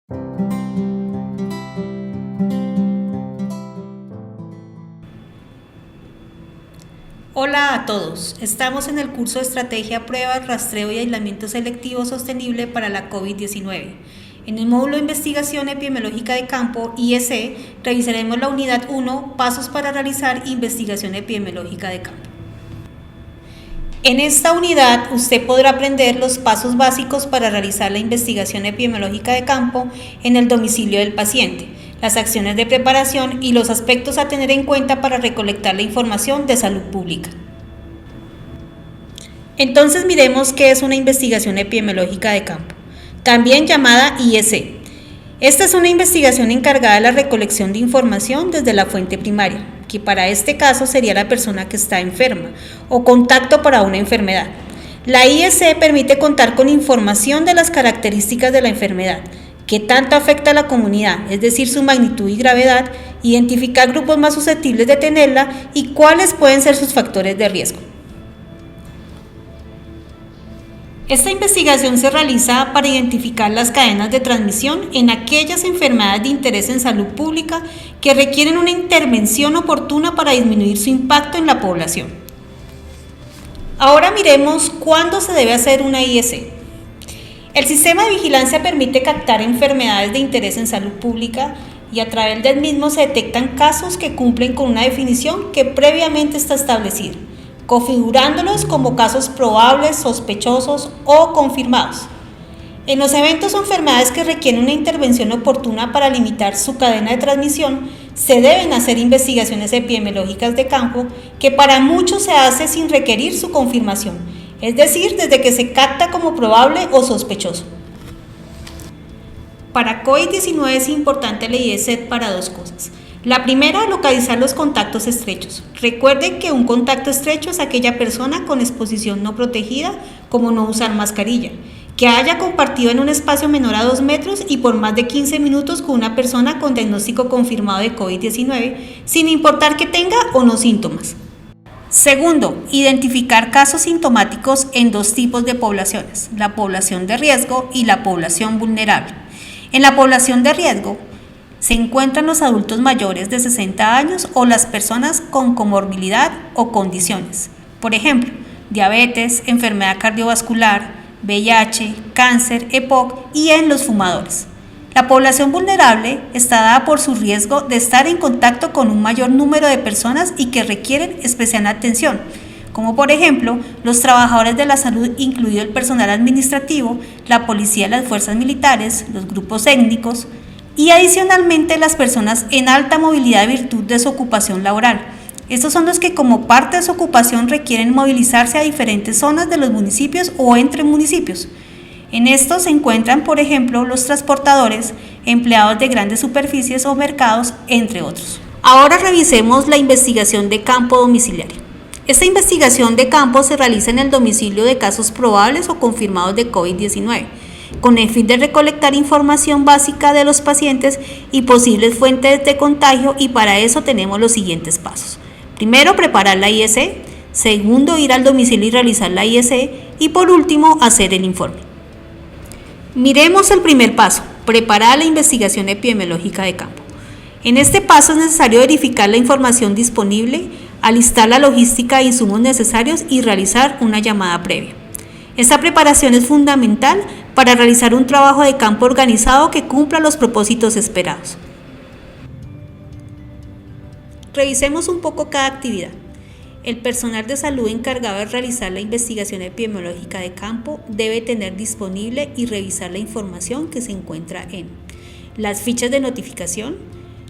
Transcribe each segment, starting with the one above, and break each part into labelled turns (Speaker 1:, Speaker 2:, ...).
Speaker 1: Hola a todos, estamos en el curso de Estrategia, Pruebas, Rastreo y Aislamiento Selectivo Sostenible para la COVID-19. En el módulo de Investigación Epidemiológica de Campo, IEC, revisaremos la unidad 1, Pasos para realizar investigación epidemiológica de campo. En esta unidad usted podrá aprender los pasos básicos para realizar la investigación epidemiológica de campo en el domicilio del paciente, las acciones de preparación y los aspectos a tener en cuenta para recolectar la información de salud pública. Entonces miremos qué es una investigación epidemiológica de campo, también llamada IEC. Esta es una investigación encargada de la recolección de información desde la fuente primaria, que para este caso sería la persona que está enferma o contacto para una enfermedad. La IEC permite contar con información de las características de la enfermedad, qué tanto afecta a la comunidad, es decir, su magnitud y gravedad, identificar grupos más susceptibles de tenerla y cuáles pueden ser sus factores de riesgo. Esta investigación se realiza para identificar las cadenas de transmisión en aquellas enfermedades de interés en salud pública que requieren una intervención oportuna para disminuir su impacto en la población. Ahora miremos cuándo se debe hacer una IEC. El sistema de vigilancia permite captar enfermedades de interés en salud pública y a través del mismo se detectan casos que cumplen con una definición que previamente está establecida, configurándolos como casos probables, sospechosos o confirmados. En los eventos o enfermedades que requieren una intervención oportuna para limitar su cadena de transmisión, se deben hacer investigaciones epidemiológicas de campo que para muchos se hace sin requerir su confirmación, es decir, desde que se capta como probable o sospechoso. Para COVID-19 es importante la IEC para dos cosas. La primera, localizar los contactos estrechos. Recuerden que un contacto estrecho es aquella persona con exposición no protegida, como no usar mascarilla, que haya compartido en un espacio menor a 2 metros y por más de 15 minutos con una persona con diagnóstico confirmado de COVID-19, sin importar que tenga o no síntomas. Segundo, identificar casos sintomáticos en dos tipos de poblaciones, la población de riesgo y la población vulnerable. En la población de riesgo se encuentran los adultos mayores de 60 años o las personas con comorbilidad o condiciones, por ejemplo, diabetes, enfermedad cardiovascular, VIH, cáncer, EPOC y en los fumadores. La población vulnerable está dada por su riesgo de estar en contacto con un mayor número de personas y que requieren especial atención, como por ejemplo los trabajadores de la salud, incluido el personal administrativo, la policía, las fuerzas militares, los grupos étnicos y adicionalmente las personas en alta movilidad en virtud de su ocupación laboral. Estos son los que como parte de su ocupación requieren movilizarse a diferentes zonas de los municipios o entre municipios. En estos se encuentran, por ejemplo, los transportadores, empleados de grandes superficies o mercados, entre otros. Ahora revisemos la investigación de campo domiciliaria. Esta investigación de campo se realiza en el domicilio de casos probables o confirmados de COVID-19, con el fin de recolectar información básica de los pacientes y posibles fuentes de contagio, y para eso tenemos los siguientes pasos. Primero, preparar la IEC. Segundo, ir al domicilio y realizar la IEC. Y por último, hacer el informe. Miremos el primer paso, preparar la investigación epidemiológica de campo. En este paso es necesario verificar la información disponible, alistar la logística e insumos necesarios y realizar una llamada previa. Esta preparación es fundamental para realizar un trabajo de campo organizado que cumpla los propósitos esperados. Revisemos un poco cada actividad. El personal de salud encargado de realizar la investigación epidemiológica de campo debe tener disponible y revisar la información que se encuentra en las fichas de notificación,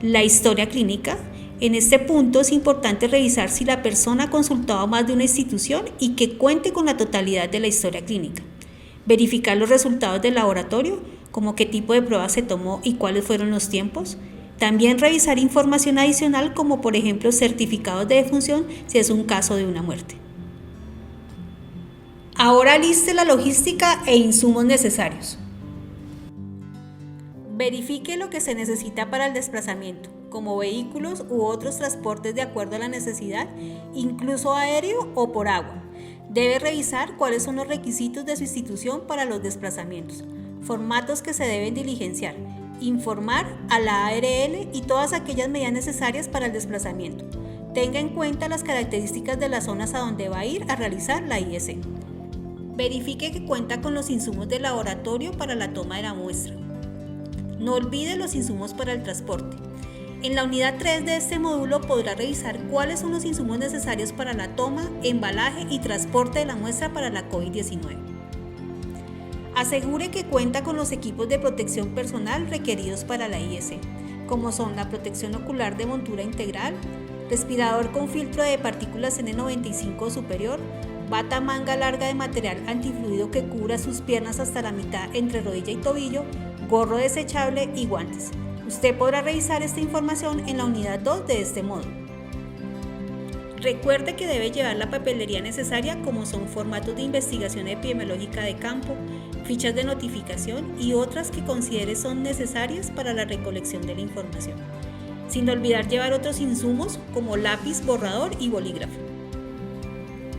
Speaker 1: la historia clínica. En este punto es importante revisar si la persona ha consultado a más de una institución y que cuente con la totalidad de la historia clínica. Verificar los resultados del laboratorio, como qué tipo de prueba se tomó y cuáles fueron los tiempos. También revisar información adicional como por ejemplo certificados de defunción si es un caso de una muerte. Ahora liste la logística e insumos necesarios. Verifique lo que se necesita para el desplazamiento, como vehículos u otros transportes de acuerdo a la necesidad, incluso aéreo o por agua. Debe revisar cuáles son los requisitos de su institución para los desplazamientos. Formatos que se deben diligenciar. Informar a la ARL y todas aquellas medidas necesarias para el desplazamiento. Tenga en cuenta las características de las zonas a donde va a ir a realizar la IEC. Verifique que cuenta con los insumos de laboratorio para la toma de la muestra. No olvide los insumos para el transporte. En la unidad 3 de este módulo podrá revisar cuáles son los insumos necesarios para la toma, embalaje y transporte de la muestra para la COVID-19. Asegure que cuenta con los equipos de protección personal requeridos para la IEC, como son la protección ocular de montura integral, respirador con filtro de partículas N95 o superior, bata manga larga de material antifluido que cubra sus piernas hasta la mitad entre rodilla y tobillo, gorro desechable y guantes. Usted podrá revisar esta información en la unidad 2 de este módulo. Recuerde que debe llevar la papelería necesaria como son formatos de investigación epidemiológica de campo, fichas de notificación y otras que considere son necesarias para la recolección de la información, sin olvidar llevar otros insumos como lápiz, borrador y bolígrafo.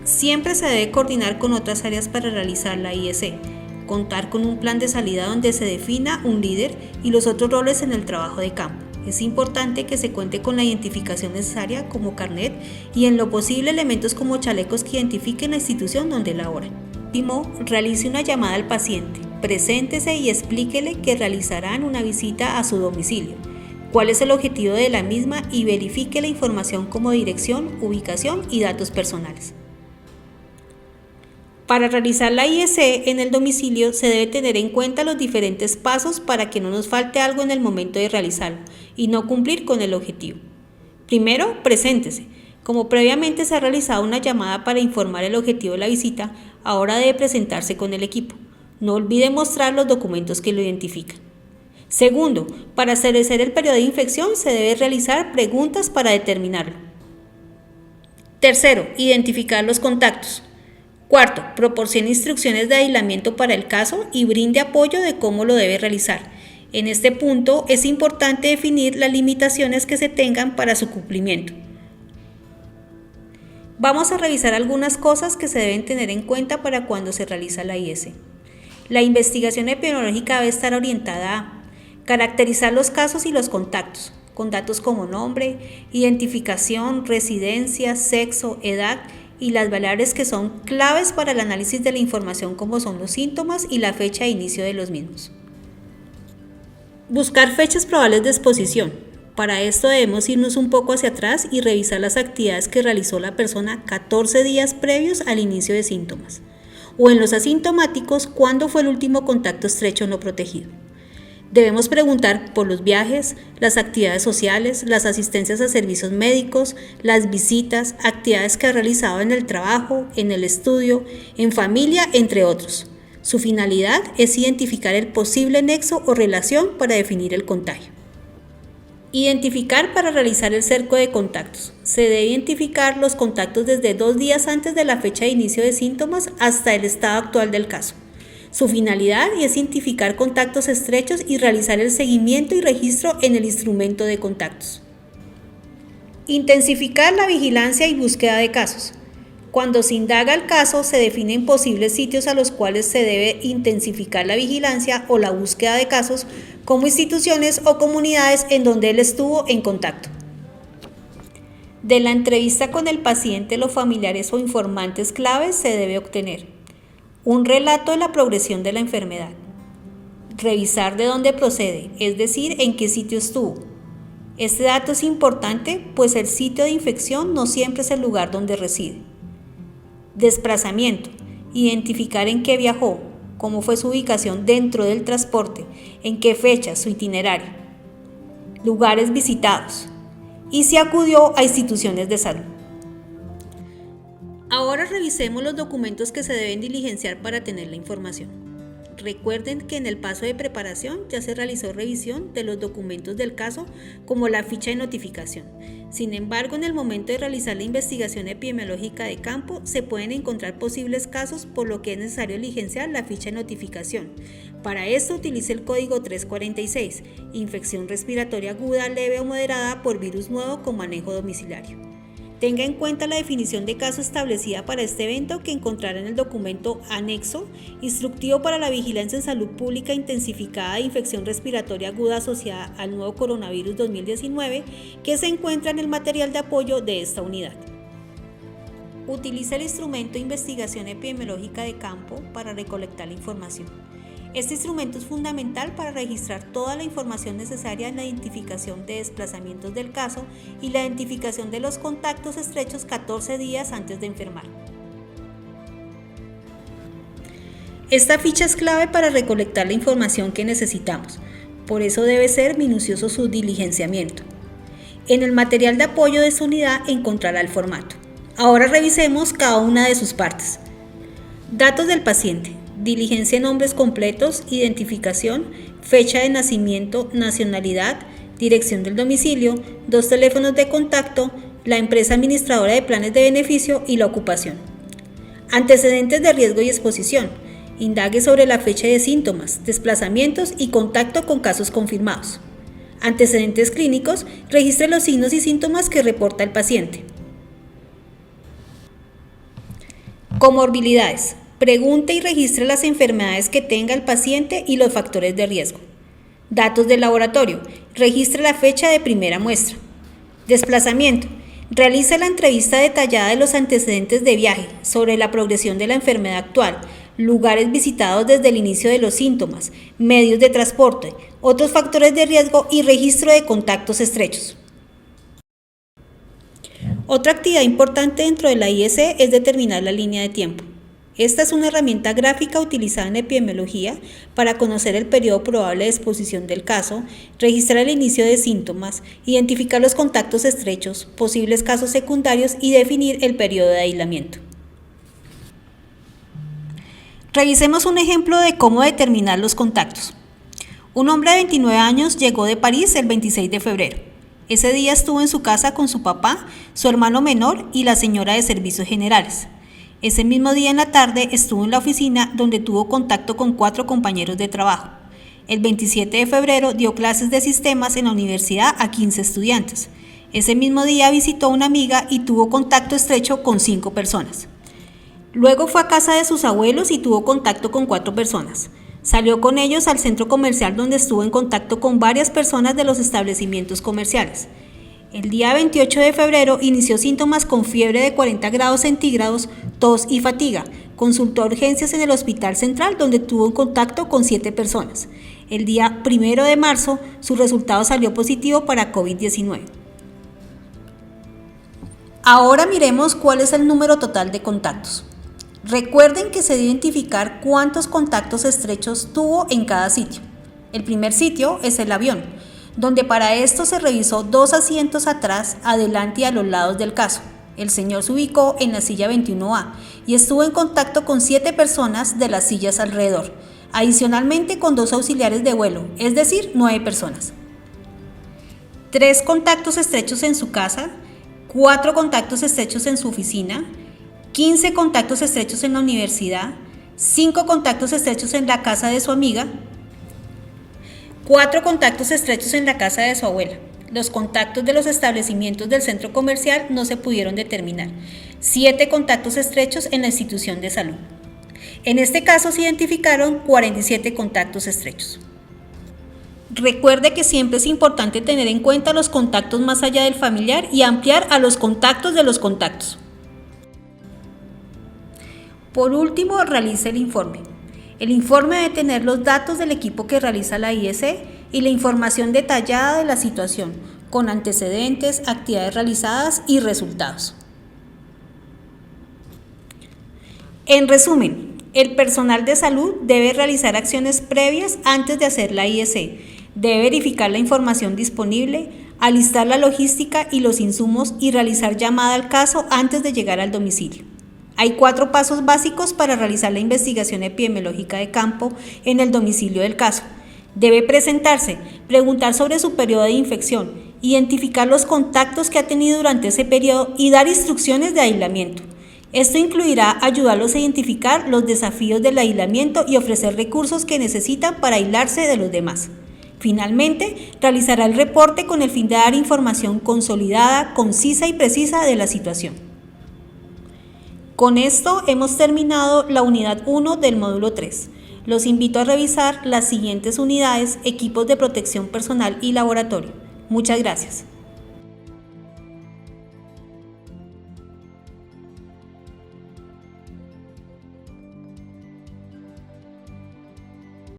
Speaker 1: Siempre se debe coordinar con otras áreas para realizar la IEC, contar con un plan de salida donde se defina un líder y los otros roles en el trabajo de campo. Es importante que se cuente con la identificación necesaria como carnet y en lo posible elementos como chalecos que identifiquen la institución donde laboran. Último, realice una llamada al paciente, preséntese y explíquele que realizarán una visita a su domicilio, cuál es el objetivo de la misma y verifique la información como dirección, ubicación y datos personales. Para realizar la IEC en el domicilio se debe tener en cuenta los diferentes pasos para que no nos falte algo en el momento de realizarlo y no cumplir con el objetivo. Primero, preséntese. Como previamente se ha realizado una llamada para informar el objetivo de la visita, ahora debe presentarse con el equipo. No olvide mostrar los documentos que lo identifican. Segundo, para establecer el periodo de infección se debe realizar preguntas para determinarlo. Tercero, identificar los contactos. Cuarto, proporcione instrucciones de aislamiento para el caso y brinde apoyo de cómo lo debe realizar. En este punto es importante definir las limitaciones que se tengan para su cumplimiento. Vamos a revisar algunas cosas que se deben tener en cuenta para cuando se realiza la IEC. La investigación epidemiológica debe estar orientada a caracterizar los casos y los contactos, con datos como nombre, identificación, residencia, sexo, edad y las variables que son claves para el análisis de la información como son los síntomas y la fecha de inicio de los mismos. Buscar fechas probables de exposición. Para esto debemos irnos un poco hacia atrás y revisar las actividades que realizó la persona 14 días previos al inicio de síntomas. O en los asintomáticos, ¿cuándo fue el último contacto estrecho no protegido? Debemos preguntar por los viajes, las actividades sociales, las asistencias a servicios médicos, las visitas, actividades que ha realizado en el trabajo, en el estudio, en familia, entre otros. Su finalidad es identificar el posible nexo o relación para definir el contagio. Identificar para realizar el cerco de contactos. Se debe identificar los contactos desde 2 días antes de la fecha de inicio de síntomas hasta el estado actual del caso. Su finalidad es identificar contactos estrechos y realizar el seguimiento y registro en el instrumento de contactos. Intensificar la vigilancia y búsqueda de casos. Cuando se indaga el caso, se definen posibles sitios a los cuales se debe intensificar la vigilancia o la búsqueda de casos, como instituciones o comunidades en donde él estuvo en contacto. De la entrevista con el paciente, los familiares o informantes claves se debe obtener un relato de la progresión de la enfermedad, revisar de dónde procede, es decir, en qué sitio estuvo. Este dato es importante, pues el sitio de infección no siempre es el lugar donde reside. Desplazamiento, identificar en qué viajó, cómo fue su ubicación dentro del transporte, en qué fecha, su itinerario. Lugares visitados y si acudió a instituciones de salud. Ahora revisemos los documentos que se deben diligenciar para tener la información. Recuerden que en el paso de preparación ya se realizó revisión de los documentos del caso como la ficha de notificación. Sin embargo, en el momento de realizar la investigación epidemiológica de campo se pueden encontrar posibles casos, por lo que es necesario diligenciar la ficha de notificación. Para esto utilice el código 346, infección respiratoria aguda, leve o moderada por virus nuevo con manejo domiciliario. Tenga en cuenta la definición de caso establecida para este evento que encontrará en el documento anexo, instructivo para la vigilancia en salud pública intensificada de infección respiratoria aguda asociada al nuevo coronavirus 2019, que se encuentra en el material de apoyo de esta unidad. Utiliza el instrumento de investigación epidemiológica de campo para recolectar la información. Este instrumento es fundamental para registrar toda la información necesaria en la identificación de desplazamientos del caso y la identificación de los contactos estrechos 14 días antes de enfermar. Esta ficha es clave para recolectar la información que necesitamos, por eso debe ser minucioso su diligenciamiento. En el material de apoyo de esta unidad encontrará el formato. Ahora revisemos cada una de sus partes. Datos del paciente. Diligencia, nombres completos, identificación, fecha de nacimiento, nacionalidad, dirección del domicilio, 2 teléfonos de contacto, la empresa administradora de planes de beneficio y la ocupación. Antecedentes de riesgo y exposición. Indague sobre la fecha de síntomas, desplazamientos y contacto con casos confirmados. Antecedentes clínicos. Registre los signos y síntomas que reporta el paciente. Comorbilidades. Pregunte y registre las enfermedades que tenga el paciente y los factores de riesgo. Datos del laboratorio. Registre la fecha de primera muestra. Desplazamiento. Realice la entrevista detallada de los antecedentes de viaje sobre la progresión de la enfermedad actual, lugares visitados desde el inicio de los síntomas, medios de transporte, otros factores de riesgo y registro de contactos estrechos. Otra actividad importante dentro de la IEC es determinar la línea de tiempo. Esta es una herramienta gráfica utilizada en epidemiología para conocer el periodo probable de exposición del caso, registrar el inicio de síntomas, identificar los contactos estrechos, posibles casos secundarios y definir el periodo de aislamiento. Revisemos un ejemplo de cómo determinar los contactos. Un hombre de 29 años llegó de París el 26 de febrero. Ese día estuvo en su casa con su papá, su hermano menor y la señora de servicios generales. Ese mismo día en la tarde estuvo en la oficina donde tuvo contacto con 4 compañeros de trabajo. El 27 de febrero dio clases de sistemas en la universidad a 15 estudiantes. Ese mismo día visitó a una amiga y tuvo contacto estrecho con 5 personas. Luego fue a casa de sus abuelos y tuvo contacto con 4 personas. Salió con ellos al centro comercial donde estuvo en contacto con varias personas de los establecimientos comerciales. El día 28 de febrero inició síntomas con fiebre de 40 grados centígrados, tos y fatiga. Consultó a urgencias en el Hospital Central donde tuvo contacto con 7 personas. El día 1 de marzo su resultado salió positivo para COVID-19. Ahora miremos cuál es el número total de contactos. Recuerden que se debe identificar cuántos contactos estrechos tuvo en cada sitio. El primer sitio es el avión, donde para esto se revisó 2 asientos atrás, adelante y a los lados del caso. El señor se ubicó en la silla 21A y estuvo en contacto con 7 personas de las sillas alrededor, adicionalmente con 2 auxiliares de vuelo, es decir, 9 personas. 3 contactos estrechos en su casa, 4 contactos estrechos en su oficina, 15 contactos estrechos en la universidad, 5 contactos estrechos en la casa de su amiga, 4 contactos estrechos en la casa de su abuela. Los contactos de los establecimientos del centro comercial no se pudieron determinar. 7 contactos estrechos en la institución de salud. En este caso se identificaron 47 contactos estrechos. Recuerde que siempre es importante tener en cuenta los contactos más allá del familiar y ampliar a los contactos de los contactos. Por último, realice el informe. El informe debe tener los datos del equipo que realiza la IEC y la información detallada de la situación, con antecedentes, actividades realizadas y resultados. En resumen, el personal de salud debe realizar acciones previas antes de hacer la IEC, debe verificar la información disponible, alistar la logística y los insumos y realizar llamada al caso antes de llegar al domicilio. Hay 4 pasos básicos para realizar la investigación epidemiológica de campo en el domicilio del caso. Debe presentarse, preguntar sobre su periodo de infección, identificar los contactos que ha tenido durante ese periodo y dar instrucciones de aislamiento. Esto incluirá ayudarlos a identificar los desafíos del aislamiento y ofrecer recursos que necesitan para aislarse de los demás. Finalmente, realizará el reporte con el fin de dar información consolidada, concisa y precisa de la situación. Con esto hemos terminado la unidad 1 del módulo 3. Los invito a revisar las siguientes unidades, equipos de protección personal y laboratorio. Muchas gracias.